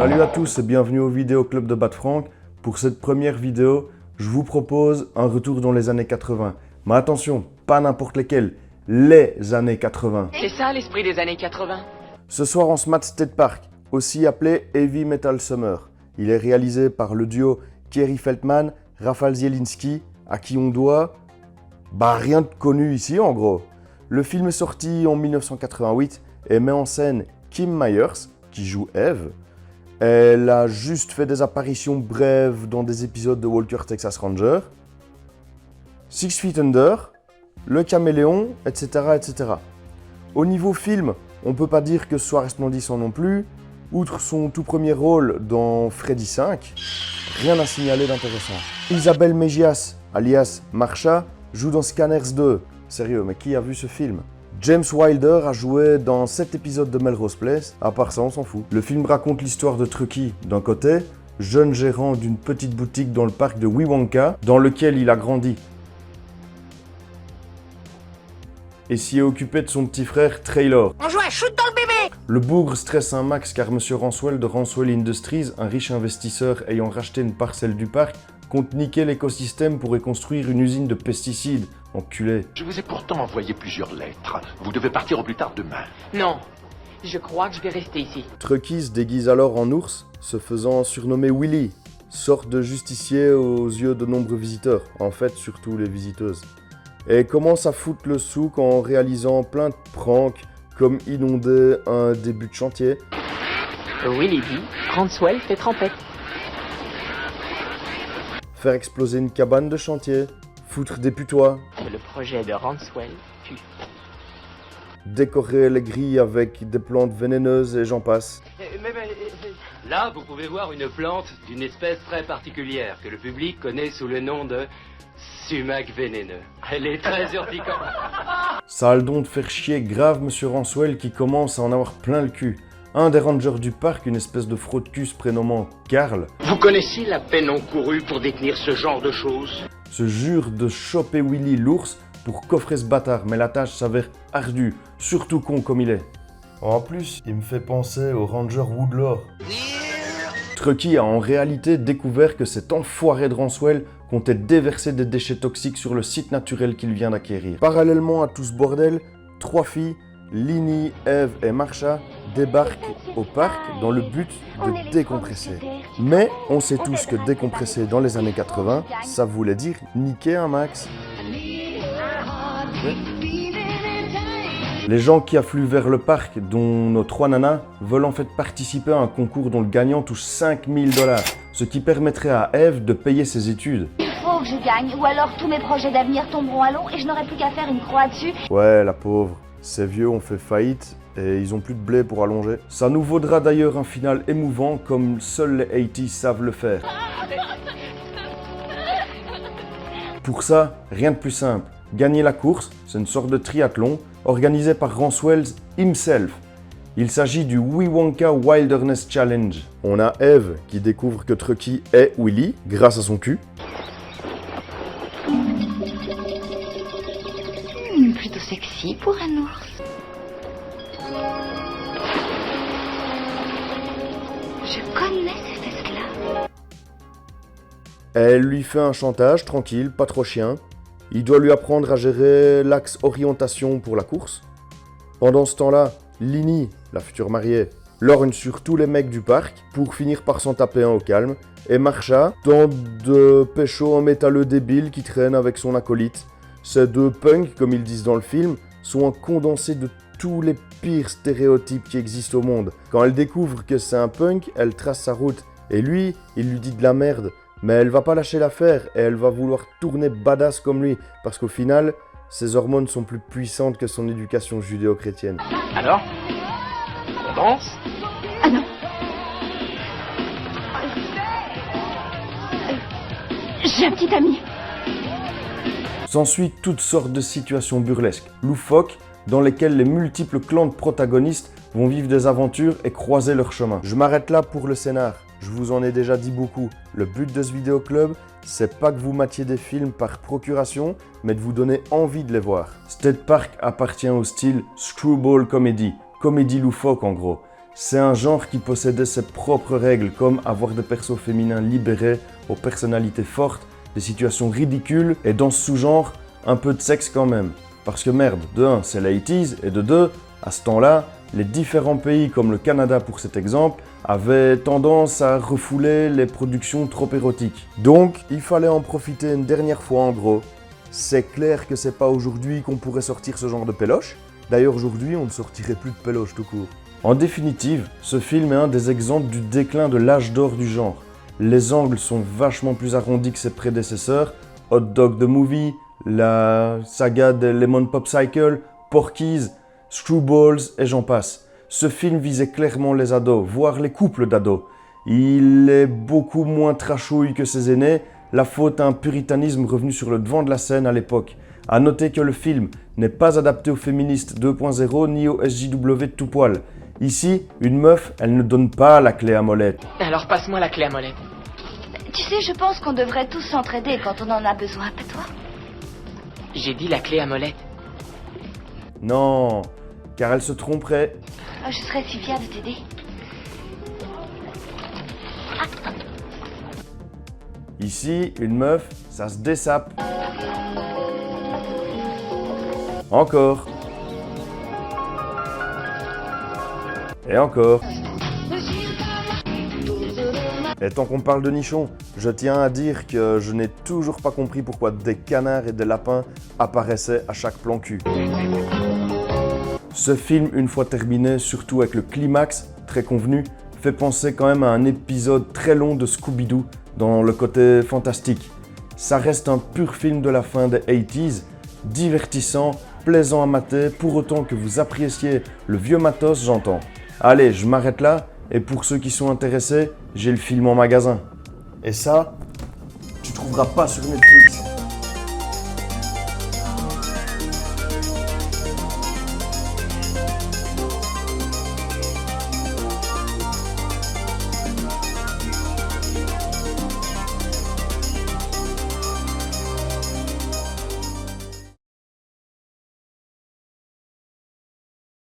Salut à tous et bienvenue au Vidéo Club de Bad Frank. Pour cette première vidéo, je vous propose un retour dans les années 80. Mais attention, pas n'importe lesquels, les années 80. C'est ça l'esprit des années 80. Ce soir on se mate State Park, aussi appelé Heavy Metal Summer. Il est réalisé par le duo Kerry Feldman, Rafał Zielinski, à qui on doit rien de connu ici en gros. Le film est sorti en 1988 et met en scène Kim Myers, qui joue Eve. Elle a juste fait des apparitions brèves dans des épisodes de Walker Texas Ranger, Six Feet Under, Le Caméléon, etc., etc. Au niveau film, on peut pas dire que ce soit resplendissant non plus. Outre son tout premier rôle dans Freddy 5, rien à signaler d'intéressant. Isabelle Mejias, alias Marsha, joue dans Scanners 2. Sérieux, mais qui a vu ce film? James Wilder a joué dans 7 épisodes de Melrose Place, à part ça on s'en fout. Le film raconte l'histoire de Truckee d'un côté, jeune gérant d'une petite boutique dans le parc de Wonka, dans lequel il a grandi. Et s'y est occupé de son petit frère Traylor. On joue à shoot dans le bébé. Le bougre stresse un max car Monsieur Ranswell de Ranswell Industries, un riche investisseur ayant racheté une parcelle du parc, compte niquer l'écosystème pour y construire une usine de pesticides. Enculé. Je vous ai pourtant envoyé plusieurs lettres. Vous devez partir au plus tard demain. Non, je crois que je vais rester ici. Truckee se déguise alors en ours, se faisant surnommer Willy, sorte de justicier aux yeux de nombreux visiteurs, en fait surtout les visiteuses. Et commence à foutre le souk en réalisant plein de pranks, comme inonder un début de chantier. Willy dit, Ranswell fait trempette. Faire exploser une cabane de chantier, foutre des putois, Le projet de Ranswell pue. décorer les grilles avec des plantes vénéneuses et j'en passe. Là, vous pouvez voir une plante d'une espèce très particulière que le public connaît sous le nom de sumac vénéneux. Elle est très urticante. Ça a le don de faire chier grave Monsieur Ranswell qui commence à en avoir plein le cul. Un des rangers du parc, une espèce de fraude-cul se prénommant Carl, Vous connaissez la peine encourue pour détenir ce genre de choses? se jure de choper Willy l'ours pour coffrer ce bâtard, mais la tâche s'avère ardue, surtout con comme il est. En plus, il me fait penser au ranger Woodlore. Truckee a en réalité découvert que cet enfoiré de Ranswell comptait déverser des déchets toxiques sur le site naturel qu'il vient d'acquérir. Parallèlement à tout ce bordel, 3 filles, Lini, Eve et Marsha, débarquent au parc dans le but de décompresser. Mais on sait tous que décompresser dans les années 80, ça voulait dire niquer un max. Les gens qui affluent vers le parc, dont nos 3 nanas, veulent en fait participer à un concours dont le gagnant touche 5000 $, ce qui permettrait à Eve de payer ses études. Il faut que je gagne, ou alors tous mes projets d'avenir tomberont à l'eau et je n'aurai plus qu'à faire une croix dessus. Ouais, la pauvre. Ces vieux ont fait faillite et ils ont plus de blé pour allonger. Ça nous vaudra d'ailleurs un final émouvant comme seuls les 80s savent le faire. Pour ça, rien de plus simple. Gagner la course, c'est une sorte de triathlon organisé par Ranswell himself. Il s'agit du Wonka Wilderness Challenge. On a Eve qui découvre que Truckee est Willy grâce à son cul. Plutôt sexy pour un ours. Je connais ces fesses-là. Elle lui fait un chantage tranquille, pas trop chien. Il doit lui apprendre à gérer l'axe orientation pour la course. Pendant ce temps-là, Lini, la future mariée, lorgne sur tous les mecs du parc pour finir par s'en taper un au calme. Et Marsha tente de pécho un métalleux débile qui traîne avec son acolyte. Ces deux punks, comme ils disent dans le film, sont un condensé de tous les pires stéréotypes qui existent au monde. Quand elle découvre que c'est un punk, elle trace sa route. Et lui, il lui dit de la merde. Mais elle va pas lâcher l'affaire et elle va vouloir tourner badass comme lui. Parce qu'au final, ses hormones sont plus puissantes que son éducation judéo-chrétienne. Alors, on danse? Ah non. J'ai un petit ami. S'ensuit toutes sortes de situations burlesques, loufoques, dans lesquelles les multiples clans de protagonistes vont vivre des aventures et croiser leur chemin. Je m'arrête là pour le scénar. Je vous en ai déjà dit beaucoup. Le but de ce vidéoclub, c'est pas que vous matiez des films par procuration, mais de vous donner envie de les voir. State Park appartient au style screwball comedy, comédie loufoque en gros. C'est un genre qui possédait ses propres règles, comme avoir des persos féminins libérés, aux personnalités fortes, des situations ridicules, et dans ce sous-genre, un peu de sexe quand même. Parce que merde, de 1, c'est la 80s, et de 2, à ce temps-là, les différents pays, comme le Canada pour cet exemple, avaient tendance à refouler les productions trop érotiques. Donc, il fallait en profiter une dernière fois en gros. C'est clair que c'est pas aujourd'hui qu'on pourrait sortir ce genre de péloche. D'ailleurs, aujourd'hui, on ne sortirait plus de péloche tout court. En définitive, ce film est un des exemples du déclin de l'âge d'or du genre. Les angles sont vachement plus arrondis que ses prédécesseurs, Hot Dog the Movie, la saga de Lemon Pop Cycle, Porky's, Screwballs et j'en passe. Ce film visait clairement les ados, voire les couples d'ados. Il est beaucoup moins trashouille que ses aînés, la faute à un puritanisme revenu sur le devant de la scène à l'époque. A noter que le film n'est pas adapté aux féministes 2.0 ni aux SJW de tout poil. Ici, une meuf, elle ne donne pas la clé à molette. Alors passe-moi la clé à molette. Tu sais, je pense qu'on devrait tous s'entraider quand on en a besoin, pas toi? J'ai dit la clé à molette. Non, car elle se tromperait. Oh, je serais si fière de t'aider. Ici, une meuf, ça se dessape. Encore. Et encore. Et tant qu'on parle de nichons, je tiens à dire que je n'ai toujours pas compris pourquoi des canards et des lapins apparaissaient à chaque plan cul. Ce film, une fois terminé, surtout avec le climax très convenu, fait penser quand même à un épisode très long de Scooby-Doo dans le côté fantastique. Ça reste un pur film de la fin des 80s, divertissant, plaisant à mater, pour autant que vous appréciez le vieux matos, j'entends. Allez, je m'arrête là, et pour ceux qui sont intéressés, j'ai le film en magasin. Et ça, tu trouveras pas sur Netflix.